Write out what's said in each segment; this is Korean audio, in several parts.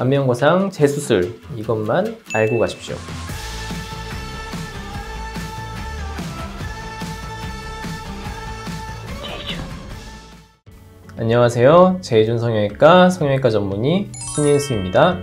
안면거상 재수술 이것만 알고 가십시오. 안녕하세요. 제이준 성형외과 성형외과 전문의 신인수입니다.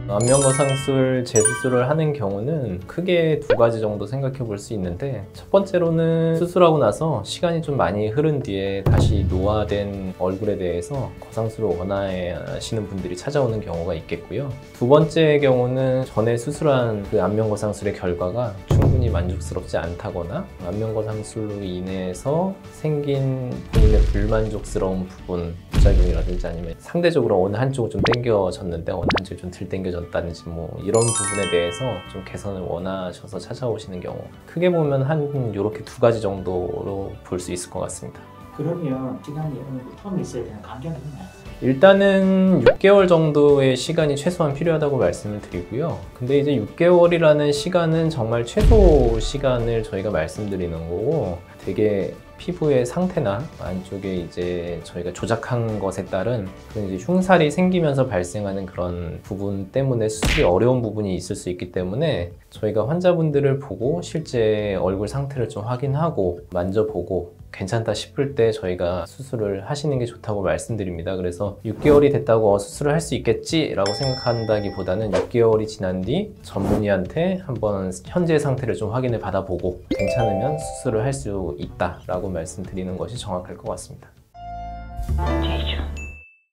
안면거상술 재수술을 하는 경우는 크게 두 가지 정도 생각해 볼 수 있는데, 첫 번째로는 수술하고 나서 시간이 좀 많이 흐른 뒤에 다시 노화된 얼굴에 대해서 거상술을 원하시는 분들이 찾아오는 경우가 있겠고요. 두 번째 경우는 전에 수술한 그 안면거상술의 결과가 충분히 만족스럽지 않다거나 안면거상술로 인해서 생긴 본인의 불만족스러운 부분, 부작용이라든지 아니면 상대적으로 어느 한쪽을 좀 당겨졌는데 어느 한쪽이 좀 덜 당겨졌다든지 이런 부분에 대해서 좀 개선을 원하셔서 찾아오시는 경우, 크게 보면 한 이렇게 두 가지 정도로 볼 수 있을 것 같습니다. 그러면 시간이 어느 정도 텀이 있어야 되는 간격이 있나요? 일단은 6개월 정도의 시간이 최소한 필요하다고 말씀을 드리고요. 근데 이제 6개월이라는 시간은 정말 최소 시간을 저희가 말씀드리는 거고, 되게 피부의 상태나 안쪽에 이제 저희가 조작한 것에 따른 그런 이제 흉살이 생기면서 발생하는 그런 부분 때문에 수술이 어려운 부분이 있을 수 있기 때문에, 저희가 환자분들을 보고 실제 얼굴 상태를 좀 확인하고 만져보고 괜찮다 싶을 때 저희가 수술을 하시는 게 좋다고 말씀드립니다. 그래서 6개월이 됐다고 수술을 할 수 있겠지 라고 생각한다기보다는 6개월이 지난 뒤 전문의한테 한번 현재 상태를 좀 확인을 받아보고 괜찮으면 수술을 할 수 있다 라고 말씀드리는 것이 정확할 것 같습니다.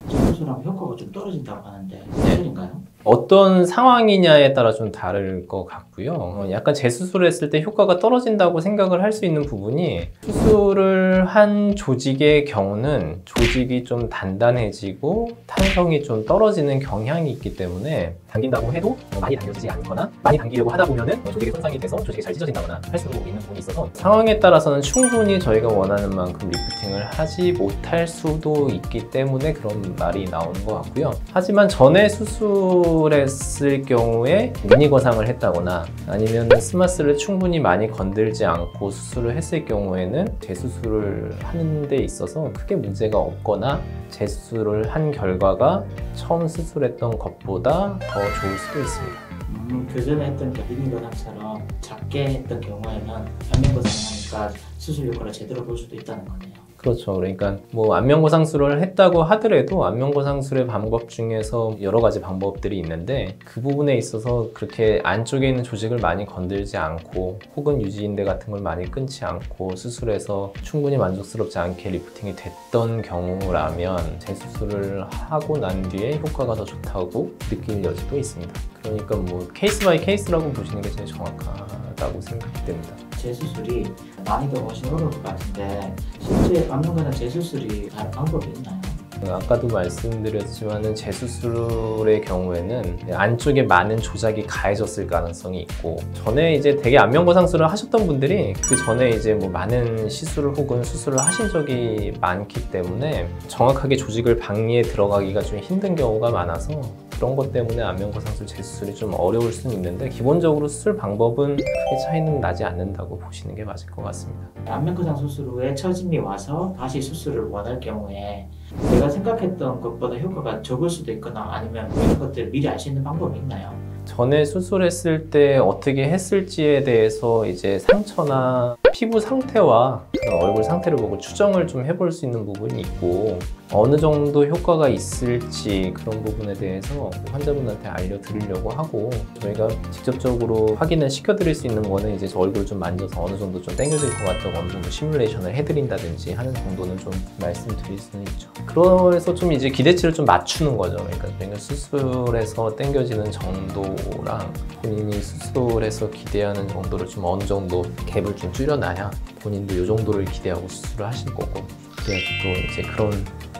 재수술하면 효과가 좀 떨어진다고 하는데 사실인가요? 어떤 상황이냐에 따라 좀 다를 것 같고요. 약간 재수술을 했을 때 효과가 떨어진다고 생각을 할 수 있는 부분이, 수술을 한 조직의 경우는 조직이 좀 단단해지고 탄성이 좀 떨어지는 경향이 있기 때문에 당긴다고 해도 많이 당겨지지 않거나 많이 당기려고 하다 보면은 조직이 손상이 돼서 조직이 잘 찢어진다거나 할 수 있는 부분이 있어서, 상황에 따라서는 충분히 저희가 원하는 만큼 리프팅을 하지 못할 수도 있기 때문에 그런 말이 나오는 것 같고요. 하지만 전에 수술했을 경우에 미니 거상을 했다거나 아니면 스마스를 충분히 많이 건들지 않고 수술을 했을 경우에는 재수술을 하는 데 있어서 크게 문제가 없거나 재수술을 한 결과가 처음 수술했던 것보다 더 좋을 수도 있습니다. 교전에 했던 미니 거상처럼 작게 했던 경우에는 안면거상을 하니까 수술 효과를 제대로 볼 수도 있다는 거네요. 그렇죠. 그러니까 뭐 안면거상술을 했다고 하더라도 안면거상술의 방법 중에서 여러 가지 방법들이 있는데, 그 부분에 있어서 그렇게 안쪽에 있는 조직을 많이 건들지 않고 혹은 유지인대 같은 걸 많이 끊지 않고 수술해서 충분히 만족스럽지 않게 리프팅이 됐던 경우라면 재수술을 하고 난 뒤에 효과가 더 좋다고 느낄 여지도 있습니다. 그러니까 뭐 케이스 바이 케이스라고 보시는 게 제일 정확하다고 생각이 됩니다. 재수술이 많이도 훨씬 어려울 것 같은데, 실제 안면거상 재수술이 다른 방법이 있나요? 아까도 말씀드렸지만 재수술의 경우에는 안쪽에 많은 조작이 가해졌을 가능성이 있고, 전에 이제 되게 안면거상술을 하셨던 분들이 그 전에 이제 뭐 많은 시술을 혹은 수술을 하신 적이 많기 때문에 정확하게 조직을 박리에 들어가기가 좀 힘든 경우가 많아서, 그런 것 때문에 안면거상술 재수술이 좀 어려울 수는 있는데, 기본적으로 수술 방법은 크게 차이는 나지 않는다고 보시는 게 맞을 것 같습니다. 안면거상 수술 후에 처짐이 와서 다시 수술을 원할 경우에 내가 생각했던 것보다 효과가 적을 수도 있거나 아니면 이런 것들을 미리 알 수 있는 방법이 있나요? 전에 수술했을 때 어떻게 했을지에 대해서 이제 상처나 피부 상태와 얼굴 상태를 보고 추정을 좀 해볼 수 있는 부분이 있고, 어느 정도 효과가 있을지 그런 부분에 대해서 환자분한테 알려드리려고 하고, 저희가 직접적으로 확인을 시켜드릴 수 있는 거는 이제 저 얼굴을 좀 만져서 어느 정도 좀 당겨질 것 같다고 어느 정도 시뮬레이션을 해드린다든지 하는 정도는 좀 말씀드릴 수는 있죠. 그래서 좀 이제 기대치를 좀 맞추는 거죠. 그러니까 수술해서 당겨지는 정도랑 본인이 수술해서 기대하는 정도를 좀 어느 정도 갭을 좀 줄여놔야 본인도 이 정도를 기대하고 수술을 하실 거고, 그래야지 또 이제 그런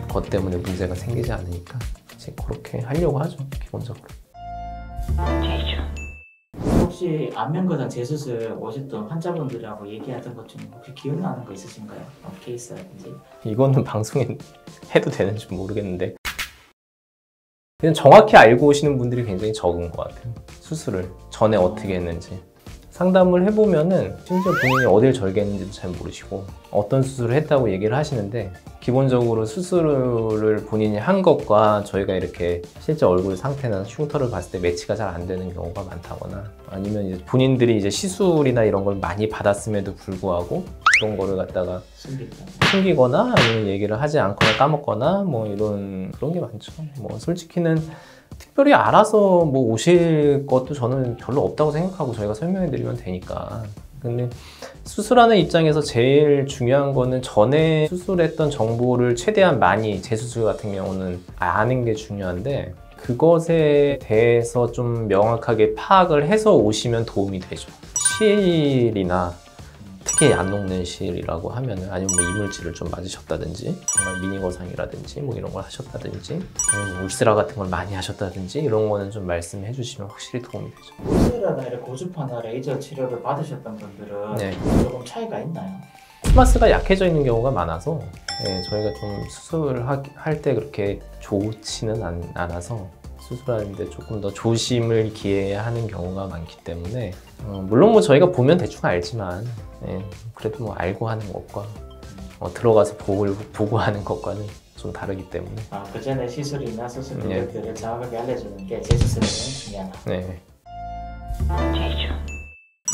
것 때문에 문제가 생기지 않으니까 이제 그렇게 하려고 하죠, 기본적으로. 혹시 안면거상 재수술 오셨던 환자분들하고 얘기하던 것 중에 혹시 기억나는 거 있으신가요? 케이스라든지? 이거는 방송에 해도 되는지 모르겠는데, 그냥 정확히 알고 오시는 분들이 굉장히 적은 것 같아요. 수술을 전에 어떻게 했는지. 상담을 해보면은 심지어 본인이 어딜 절개했는지도 잘 모르시고 어떤 수술을 했다고 얘기를 하시는데 기본적으로 수술을 본인이 한 것과 저희가 이렇게 실제 얼굴 상태나 흉터를 봤을 때 매치가 잘 안 되는 경우가 많다거나 아니면 이제 본인들이 이제 시술이나 이런 걸 많이 받았음에도 불구하고 그런 거를 갖다가 숨기거나 아니면 얘기를 하지 않거나 까먹거나 뭐 이런 그런 게 많죠. 뭐 솔직히는 특별히 알아서 뭐 오실 것도 저는 별로 없다고 생각하고 저희가 설명해 드리면 되니까. 근데 수술하는 입장에서 제일 중요한 거는 전에 수술했던 정보를 최대한 많이 재수술 같은 경우는 아는 게 중요한데 그것에 대해서 좀 명확하게 파악을 해서 오시면 도움이 되죠. 실이나 특히 안 녹는 실이라고 하면은 아니면 뭐 이물질을 좀 맞으셨다든지 정말 미니거상이라든지 뭐 이런 걸 하셨다든지 아니면 뭐 울세라 같은 걸 많이 하셨다든지 이런 거는 좀 말씀해 주시면 확실히 도움이 되죠. 울세라나 고주파나 레이저 치료를 받으셨던 분들은 네. 조금 차이가 있나요? 스마스가 약해져 있는 경우가 많아서 저희가 좀 수술을 할 때 그렇게 좋지는 않아서 수술하는데 조금 더 조심을 기해야 하는 경우가 많기 때문에 물론 뭐 저희가 보면 대충 알지만 그래도 뭐 알고 하는 것과 들어가서 보고 하는 것과는 좀 다르기 때문에 그 전에 시술이나 수술 방법들을 정확하게 알려주는 게 재수술에는 중요하다. 네.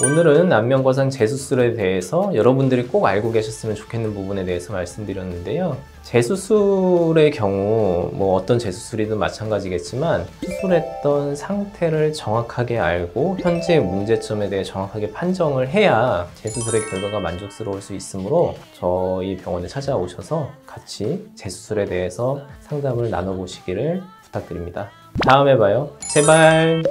오늘은 안면거상 재수술에 대해서 여러분들이 꼭 알고 계셨으면 좋겠는 부분에 대해서 말씀드렸는데요. 재수술의 경우 뭐 어떤 재수술이든 마찬가지겠지만 수술했던 상태를 정확하게 알고 현재의 문제점에 대해 정확하게 판정을 해야 재수술의 결과가 만족스러울 수 있으므로 저희 병원에 찾아오셔서 같이 재수술에 대해서 상담을 나눠보시기를 부탁드립니다. 다음에 봐요. 제발.